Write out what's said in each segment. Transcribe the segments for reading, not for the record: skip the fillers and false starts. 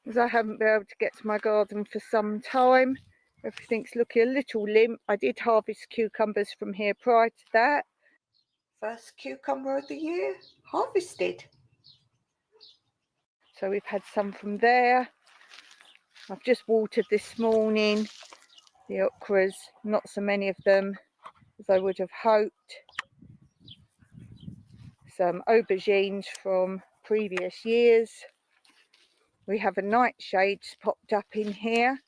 as I haven't been able to get to my garden for some time. Everything's looking a little limp. I did harvest cucumbers from here prior to that. First cucumber of the year harvested. So we've had some from there. I've just watered this morning. The okras, not so many of them as I would have hoped. Some aubergines from previous years. We have a nightshade popped up in here,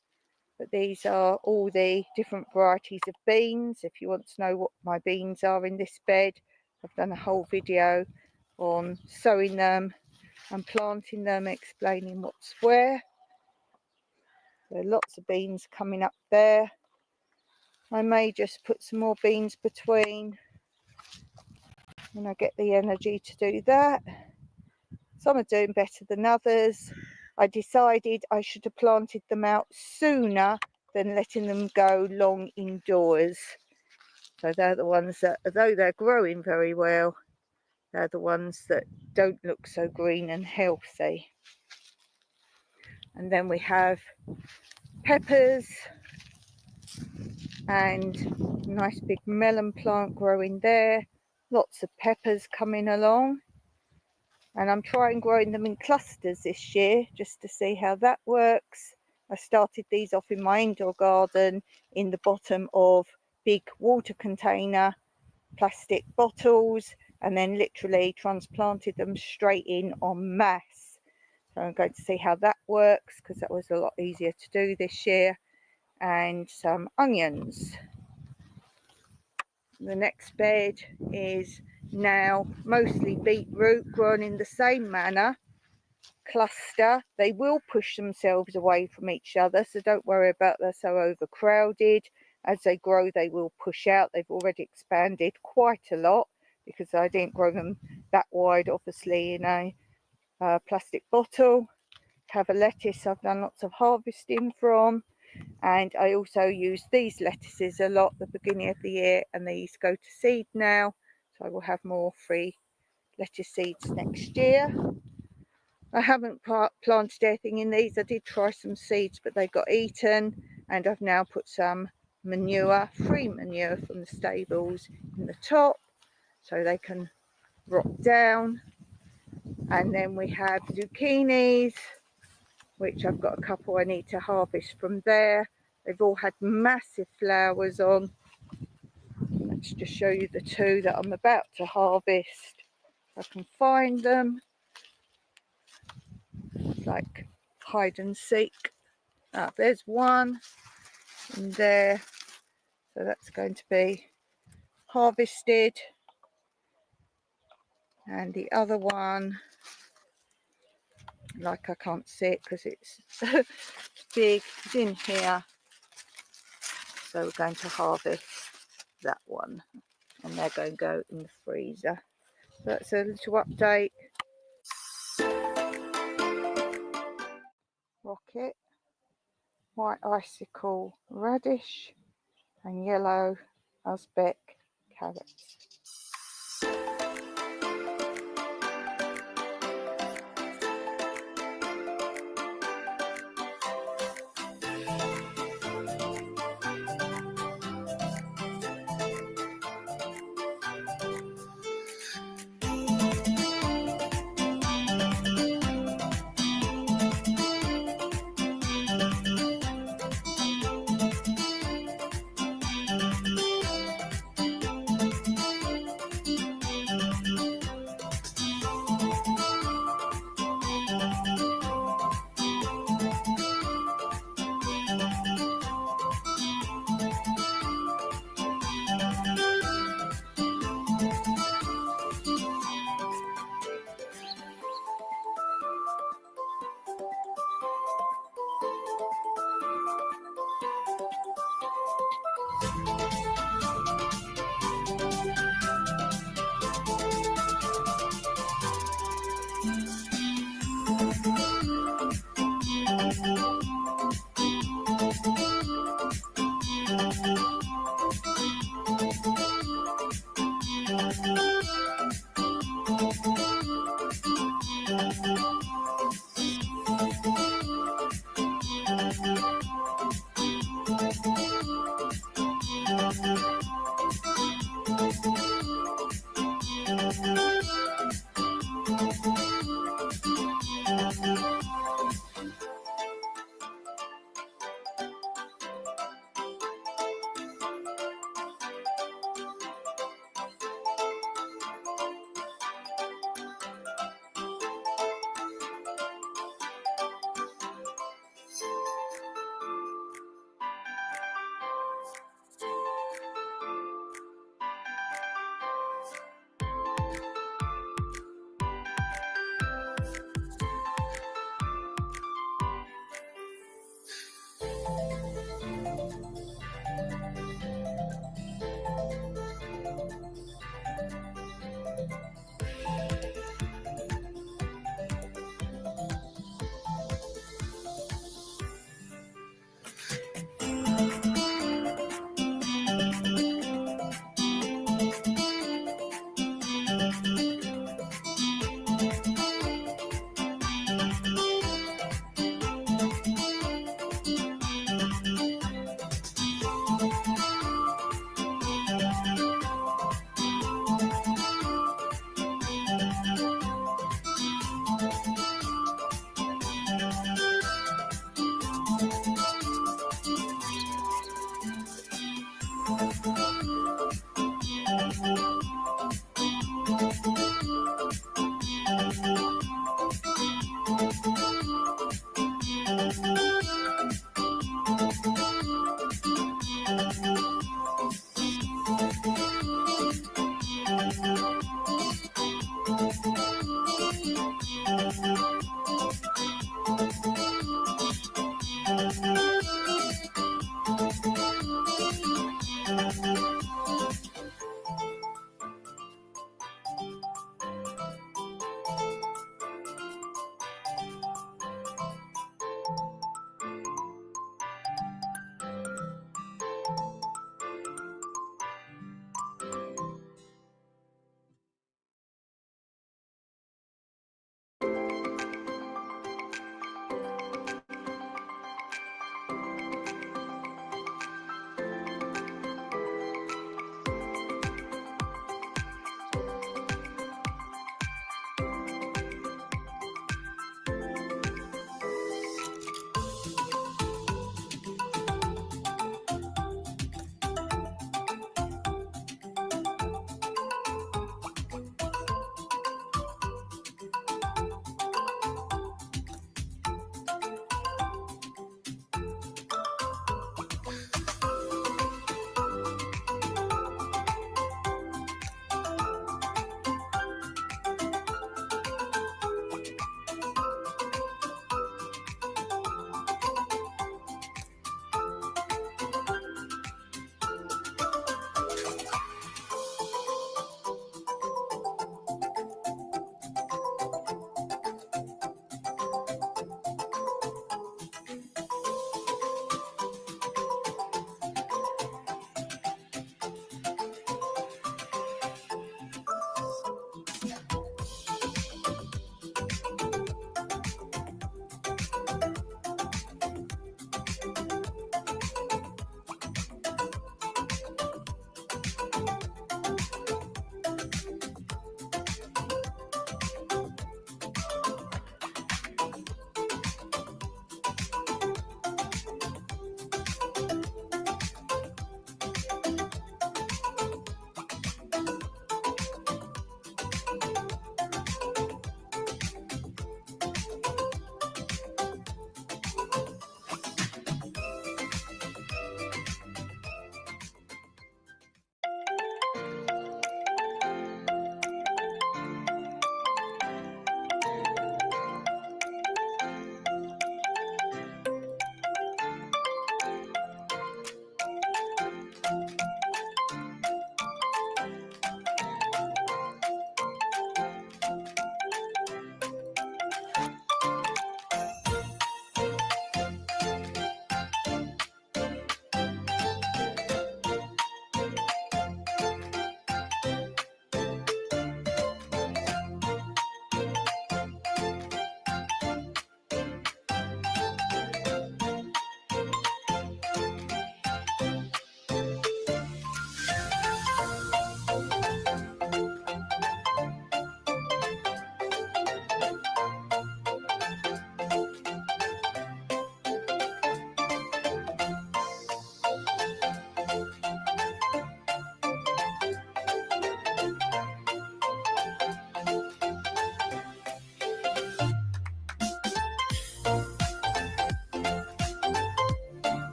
but these are all the different varieties of beans. If you want to know what my beans are in this bed, I've done a whole video on sowing them and planting them, explaining what's where. There are lots of beans coming up there. I may just put some more beans between when I get the energy to do that. Some are doing better than others. I decided I should have planted them out sooner than letting them go long indoors. So they're the ones that, although they're growing very well, they're the ones that don't look so green and healthy. And then we have peppers and a nice big melon plant growing there. Lots of peppers coming along. And I'm trying growing them in clusters this year just to see how that works. I started these off in my indoor garden in the bottom of big water container plastic bottles, and then literally transplanted them straight in en masse. So I'm going to see how that works, because that was a lot easier to do this year. And some onions. The next bed is now mostly beetroot, grown in the same manner, cluster. They will push themselves away from each other, so don't worry about they're so overcrowded. As they grow, they will push out. They've already expanded quite a lot because I didn't grow them that wide, obviously, in a plastic bottle. Have a lettuce I've done lots of harvesting from. And I also use these lettuces a lot at the beginning of the year, and these go to seed now, so I will have more free lettuce seeds next year. I haven't planted anything in these. I did try some seeds, but they got eaten, and I've now put some manure, free manure from the stables, in the top so they can rot down. And then we have zucchinis, which I've got a couple I need to harvest from there. They've all had massive flowers on. Let's just show you the two that I'm about to harvest. If I can find them. It's like hide and seek. Ah, there's one in there. So that's going to be harvested. And the other one, like I can't see it because it's big, it's in here. So we're going to harvest that one, and they're going to go in the freezer. So that's a little update. Rocket, white icicle radish, and yellow Uzbek carrots.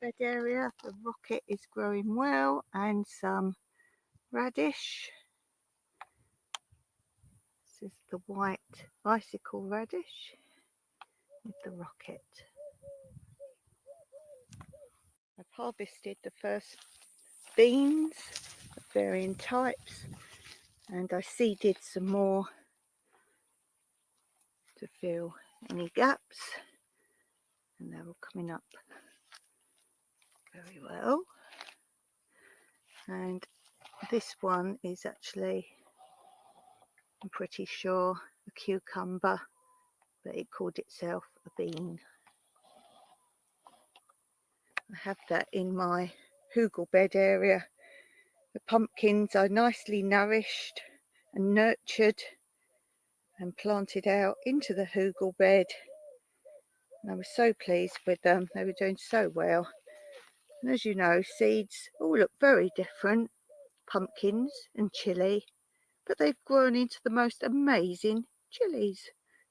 bed area. The rocket is growing well, and some radish. This is the white icicle radish with the rocket. I've harvested the first beans of varying types, and I seeded some more to fill any gaps, and they're all coming up very well. And this one is actually, I'm pretty sure, a cucumber, but it called itself a bean. I have that in my hugel bed area. The pumpkins are nicely nourished and nurtured and planted out into the hugel bed, and I was so pleased with them. They were doing so well. And as you know, seeds all look very different, pumpkins and chilli, but they've grown into the most amazing chilies.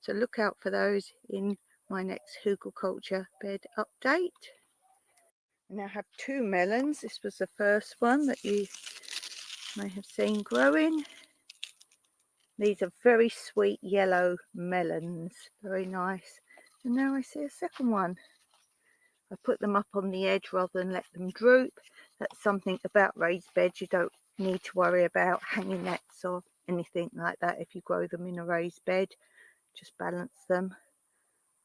So look out for those in my next Hugelkultur bed update. I now have 2 melons. This was the first one that you may have seen growing. These are very sweet yellow melons, very nice. And now I see a second one. I put them up on the edge rather than let them droop. That's something about raised beds. You don't need to worry about hanging nets or anything like that if you grow them in a raised bed. Just balance them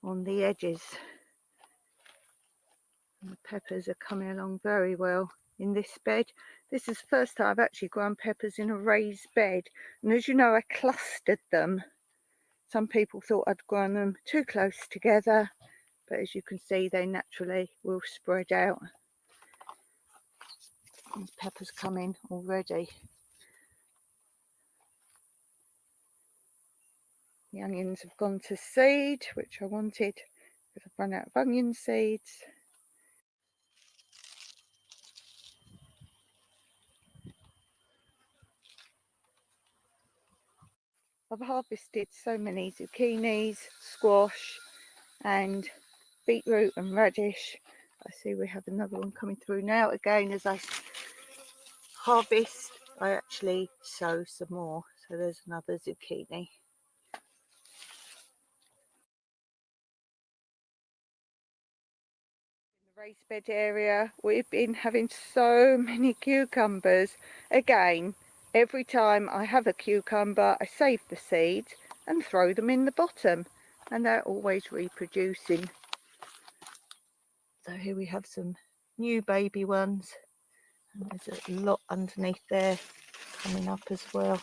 on the edges. And the peppers are coming along very well in this bed. This is the first time I've actually grown peppers in a raised bed, and as you know, I clustered them. Some people thought I'd grown them too close together, but as you can see, they naturally will spread out. There's peppers coming already. The onions have gone to seed, which I wanted because I've run out of onion seeds. I've harvested so many zucchinis, squash and beetroot and radish. I see we have another one coming through now. Again, as I harvest, I actually sow some more. So there's another zucchini. In the raised bed area, we've been having so many cucumbers. Again, every time I have a cucumber, I save the seeds and throw them in the bottom, and they're always reproducing. So here we have some new baby ones, and there's a lot underneath there coming up as well.